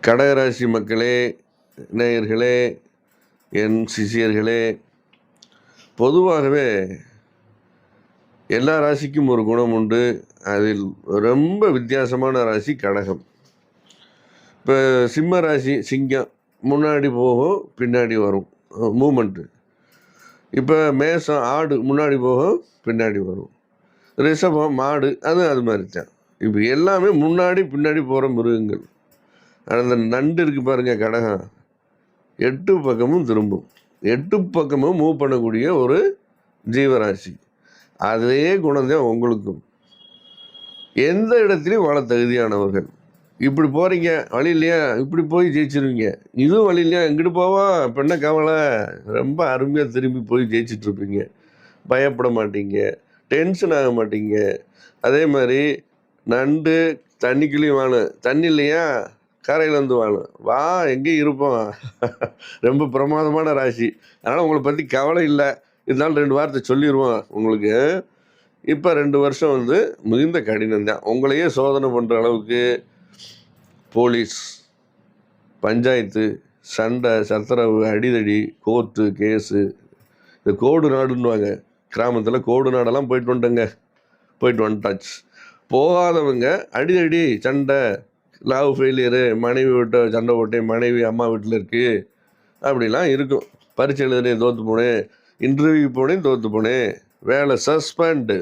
கடகராசி மக்களே, நேயர்களே, என் சிஷியர்களே, பொதுவாகவே எல்லா ராசிக்கும் ஒரு குணம் உண்டு. அதில் ரொம்ப வித்தியாசமான ராசி கடகம். இப்போ சிம்ம ராசி சிங்கம், முன்னாடி போகும் பின்னாடி வரும் மூமெண்ட்டு. இப்போ மேஷம் ஆடு, முன்னாடி போகும் பின்னாடி வரும். ரிஷபம் மாடு, அது மாதிரி தான். இப்போ எல்லாமே முன்னாடி பின்னாடி போகிற மிருகங்கள். அந்த நண்டு இருக்குது பாருங்கள், கடகம் 8 பக்கமும் திரும்பும், 8 பக்கமும் மூவ் பண்ணக்கூடிய ஒரு ஜீவராசி. அதே குணம்தான் உங்களுக்கும். எந்த இடத்துலையும் வாழ தகுதியானவர்கள். இப்படி போகிறீங்க, வழி இல்லையா, இப்படி போய் ஜெயிச்சிருவீங்க. இதுவும் வழி இல்லையா, எங்கிட்டு போவா, இப்போ என்ன கவலை, ரொம்ப அருமையாக திரும்பி போய் ஜெயிச்சிட்ருப்பீங்க. பயப்பட மாட்டீங்க, டென்ஷன் ஆக மாட்டீங்க. அதே மாதிரி நண்டு தண்ணிக்குள்ளேயும் வாழும், தண்ணி இல்லையா கரையில் வந்து வாழும். வா எங்கேயும் இருப்போம். ரொம்ப பிரமாதமான ராசி. அதனால் உங்களை பற்றி கவலை இல்லை. இருந்தாலும் 2 வார்த்தை சொல்லிடுவோம் உங்களுக்கு. இப்போ 2 வருஷம் வந்து மிகுந்த கடினம் தான். உங்களையே சோதனை பண்ணுற அளவுக்கு போலீஸ், பஞ்சாயத்து, சண்டை சச்சரவு, அடிதடி, கோர்ட்டு கேஸு, இந்த கோடு நாடுன்னுவாங்க. கிராமத்தில் கோடு நாடெல்லாம் போயிட்டு வந்துட்டாச்சு. போகாதவங்க அடிதடி, சண்டை, லவ் ஃபெயிலியரு, மனைவி விட்ட சண்டை போட்டேன், மனைவி அம்மா வீட்டில் இருக்குது, அப்படிலாம் இருக்கும். பரீட்சை எழுதுனேன் தோற்று போனேன், இன்டர்வியூ போனேன் தோற்று போனேன், வேலை சஸ்பெண்ட்,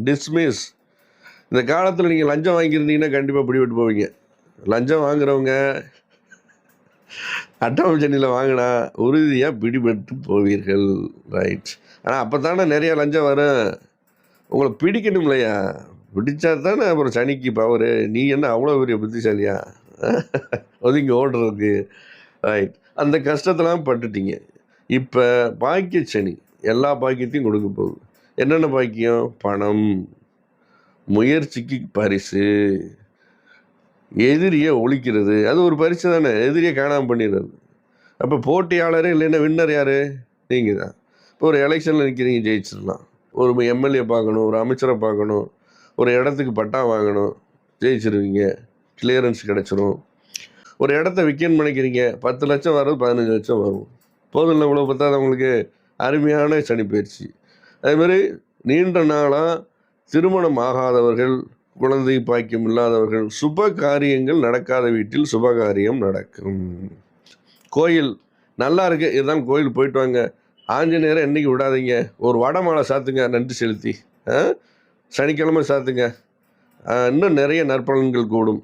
டிஸ்மிஸ். இந்த காலத்தில் நீங்கள் லஞ்சம் வாங்கியிருந்தீங்கன்னா கண்டிப்பாக பிடிபட்டு போவீங்க. லஞ்சம் வாங்குறவங்க அட்டவணையில் வாங்கினா உறுதியாக பிடிபட்டு போவீர்கள். ரைட். ஆனால் அப்போ தானே நிறையா லஞ்சம் வரும். உங்களை பிடிக்கணும் இல்லையா, பிடிச்சா தானே அப்புறம் சனிக்கு பவர். நீ என்ன அவ்வளோ பெரிய புத்திசாலியா ஒதுங்கி ஓடுறதுக்கு? ரைட். அந்த கஷ்டத்தெல்லாம் பட்டுட்டீங்க. இப்போ பாக்கிய சனி எல்லா பாக்கியத்தையும் கொடுக்க போகுது. என்னென்ன பாக்கியம்? பணம், முயற்சிக்கு பரிசு, எதிரியை ஒழிக்கிறது, அது ஒரு பரிசு தானே, எதிரியை காணாமல் பண்ணிடுறது. அப்போ போட்டியாளரே இல்லைன்னா வின்னர் யார்? நீங்கள் தான். இப்போ ஒரு எலெக்ஷனில் நிற்கிறீங்க, ஜெயிச்சிடலாம். ஒரு எம்எல்ஏ பார்க்கணும், ஒரு அமைச்சரை பார்க்கணும், ஒரு இடத்துக்கு பட்டா வாங்கணும், ஜெயிச்சிருவீங்க, கிளியரன்ஸ் கிடச்சிரும். ஒரு இடத்த விற்கன்னு நினைக்கிறீங்க, 10 லட்சம் வரும், 15 லட்சம் வரும். போதும் இல்லை, இவ்வளோ பார்த்தா உங்களுக்கு அருமையான சனி பயிற்சி. அதேமாதிரி நீண்ட நாளாக திருமணம் ஆகாதவர்கள், குழந்தை பாக்கியம் இல்லாதவர்கள், சுப காரியங்கள் நடக்காத வீட்டில் சுப காரியம் நடக்கும். கோயில் நல்லா இருக்குது, இருந்தாலும் கோயில் போயிட்டு வாங்க. ஆஞ்சநேயரை என்றைக்கு விடாதீங்க. ஒரு வடை மாலை சாத்துங்க, நன்றி செலுத்தி. சனிக்கிழமை சாத்துங்க, இன்னும் நிறைய நற்பலன்கள் கூடும்.